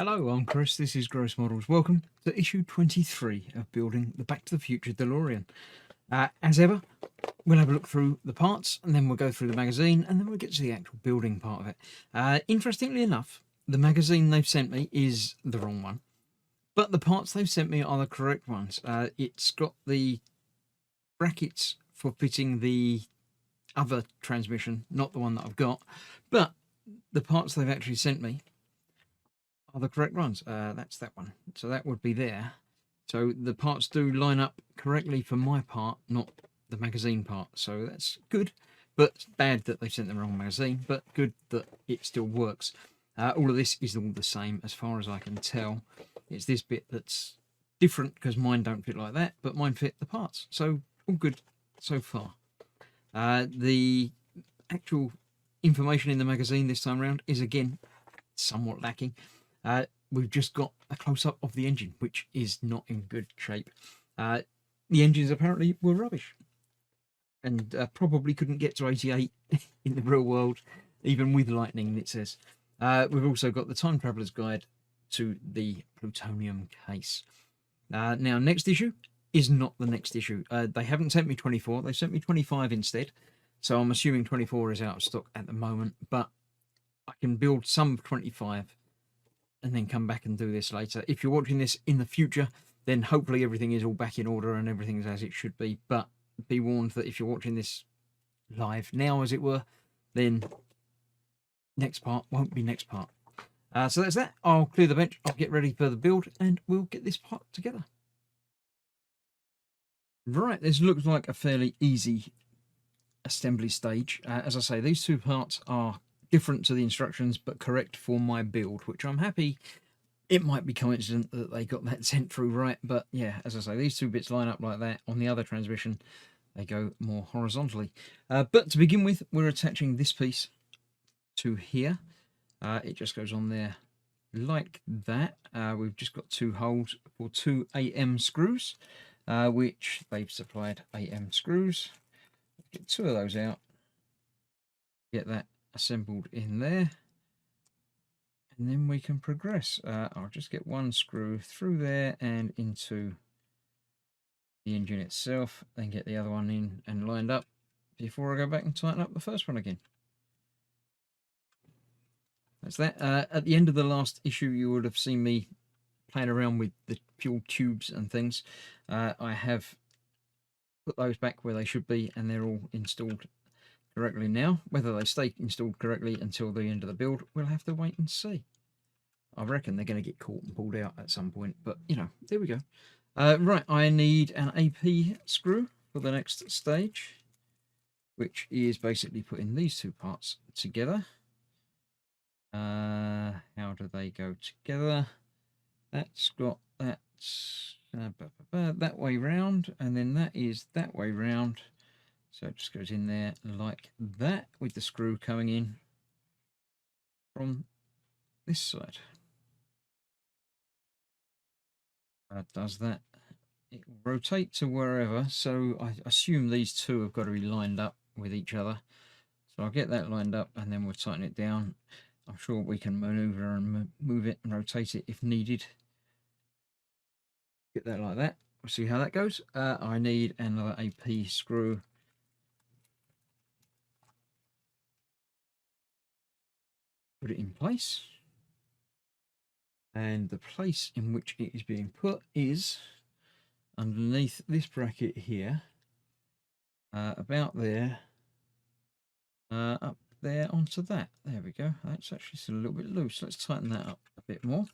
Hello, I'm Chris. This is Gross Models. Welcome to issue 23 of building the Back to the Future Delorean. As ever, we'll have a look through the parts and then we'll go through the magazine and then we'll get to the actual building part of it. Interestingly enough, the magazine they've sent me is the wrong one, but the parts they've sent me are the correct ones. It's got the brackets for fitting the other transmission, not the one that I've got, but the parts they've actually sent me are the correct ones. That's that one. So that would be there. So the parts do line up correctly for my part, not the magazine part. So that's good, but bad that they sent the wrong magazine, but good that it still works. All of this is all the same as far as I can tell. It's this bit that's different because mine don't fit like that, but mine fit the parts. So all good so far. The actual information in the magazine this time around is again somewhat lacking. We've just got a close-up of the engine, which is not in good shape. The engines apparently were rubbish and probably couldn't get to 88 in the real world, even with lightning, it says. We've also got the Time Traveler's Guide to the plutonium case. Now, next issue is not the next issue. They haven't sent me 24. They sent me 25 instead. So I'm assuming 24 is out of stock at the moment, but I can build some of 25 and then come back and do this later. If you're watching this in the future, then hopefully everything is all back in order and everything's as it should be. But be warned that if you're watching this live now, as it were, then next part won't be next part. So that's that. I'll clear the bench, I'll get ready for the build, and we'll get this part together. Right, this looks like a fairly easy assembly stage. As I say, these two parts are different to the instructions but correct for my build, which I'm happy. It might be coincident that they got that sent through right, but yeah, as I say, these two bits line up like that. On the other transmission they go more horizontally, but to begin with, we're attaching this piece to here. It just goes on there like that. We've just got two holes for two AM screws, which they've supplied AM screws. Get two of those out, get that assembled in there, and then we can progress. I'll just get one screw through there and into the engine itself, then get the other one in and lined up before I go back and tighten up the first one again. That's that. At the end of the last issue, you would have seen me playing around with the fuel tubes and things. I have put those back where they should be, and they're all installed correctly now. Whether they stay installed correctly until the end of the build, we'll have to wait and see. I reckon they're going to get caught and pulled out at some point, but you know, there we go. Right, I need an AP screw for the next stage, which is basically putting these two parts together. How do they go together? That's got that that way round, and then that is that way round. So it just goes in there like that, with the screw coming in from this side. Does that. It will rotate to wherever, so I assume these two have got to be lined up with each other. So I'll get that lined up and then we'll tighten it down. I'm sure we can maneuver and move it and rotate it if needed. Get that like that. We'll see how that goes. I need another AP screw. Put it in place. And the place in which it is being put is underneath this bracket here. About there. Up there onto that. There we go. That's actually still a little bit loose. Let's tighten that up a bit more.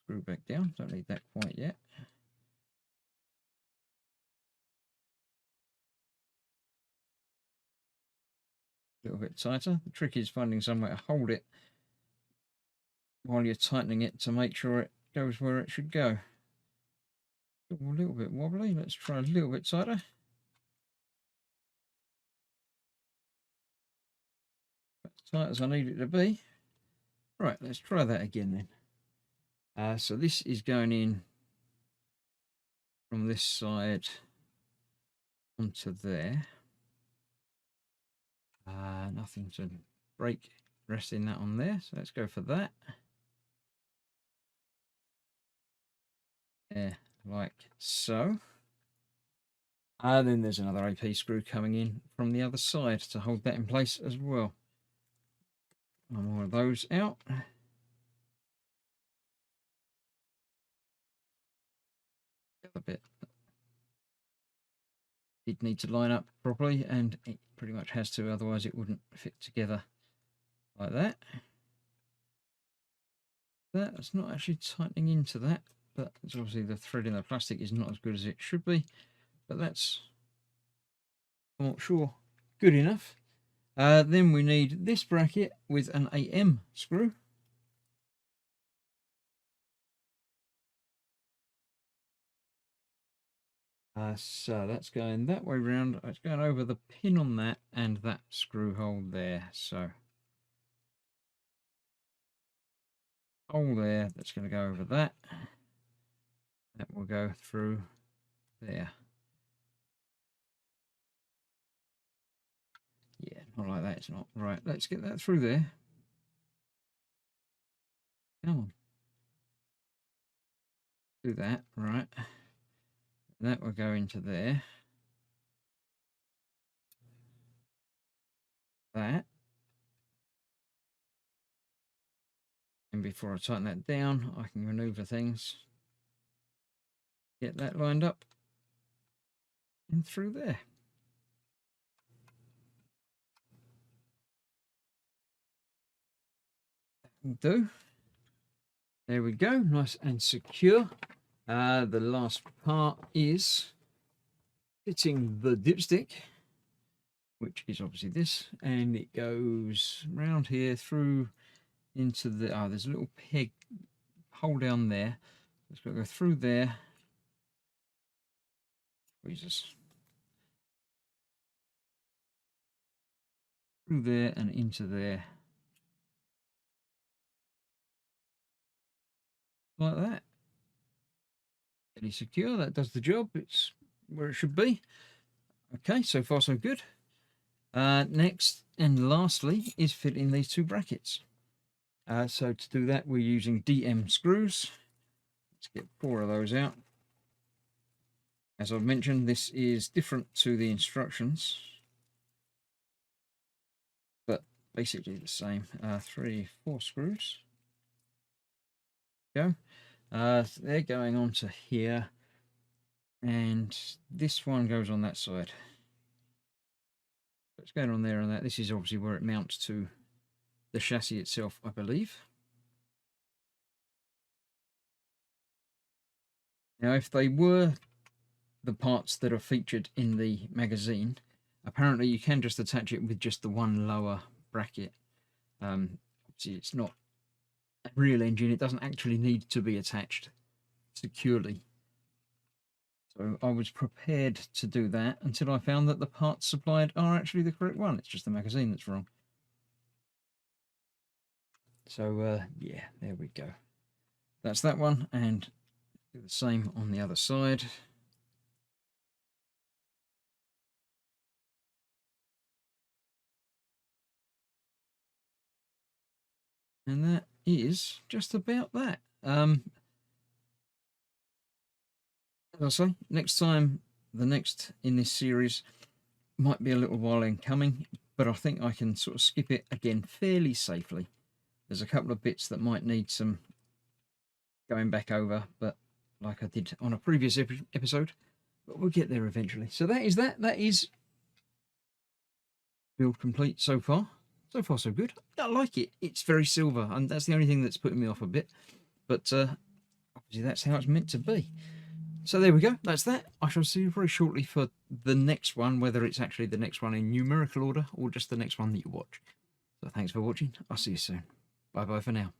Screw back down. Don't need that quite yet. A little bit tighter. The trick is finding somewhere to hold it while you're tightening it to make sure it goes where it should go. A little bit wobbly. Let's try a little bit tighter. As tight as I need it to be. Right, let's try that again then. So this is going in from this side onto there. Nothing to break resting that on there. So let's go for that. Yeah, like so. Then there's another AP screw coming in from the other side to hold that in place as well. More of those out. The other bit did need to line up properly, and it pretty much has to, otherwise it wouldn't fit together like that. That's not actually tightening into that, but it's obviously the thread in the plastic is not as good as it should be, but that's, I'm not sure, good enough. Then we need this bracket with an AM screw. So that's going that way round. It's going over the pin on that and that screw hole there. So hole there, that's going to go over that. That will go through there. Yeah, not like that. It's not right. Let's get that through there. Come on. Do that, right. That will go into there. That. And before I tighten that down, I can maneuver things. Get that lined up. And through there. That'll do. There we go. Nice and secure. The last part is fitting the dipstick, which is obviously this, and it goes round here through into the, there's a little peg hole down there. It's got to go through there. Jesus. Through there and into there. Like that. Pretty secure. That does the job. It's where it should be. Okay, so far so good. Next and lastly is fitting these two brackets. So to do that, we're using DM screws. Let's get 4 of those out. As I've mentioned, this is different to the instructions, but basically the same. 3, 4 screws. Go. So they're going on to here, and this one goes on that side. It's going on there and that. This is obviously where it mounts to the chassis itself, I believe. Now, if they were the parts that are featured in the magazine, apparently you can just attach it with just the one lower bracket. Obviously, it's not a real engine. It doesn't actually need to be attached securely. So I was prepared to do that until I found that the parts supplied are actually the correct one. It's just the magazine that's wrong. So yeah, there we go. That's that one, and do the same on the other side. And that is just about that. As I say, next time, the next in this series might be a little while in coming, but I think I can sort of skip it again fairly safely. There's a couple of bits that might need some going back over, but like I did on a previous episode, but we'll get there eventually. So that is that. That is build complete so far. So far, so good. I like it. It's very silver, and that's the only thing that's putting me off a bit. But obviously, that's how it's meant to be. So there we go. That's that. I shall see you very shortly for the next one, whether it's actually the next one in numerical order or just the next one that you watch. So thanks for watching. I'll see you soon. Bye-bye for now.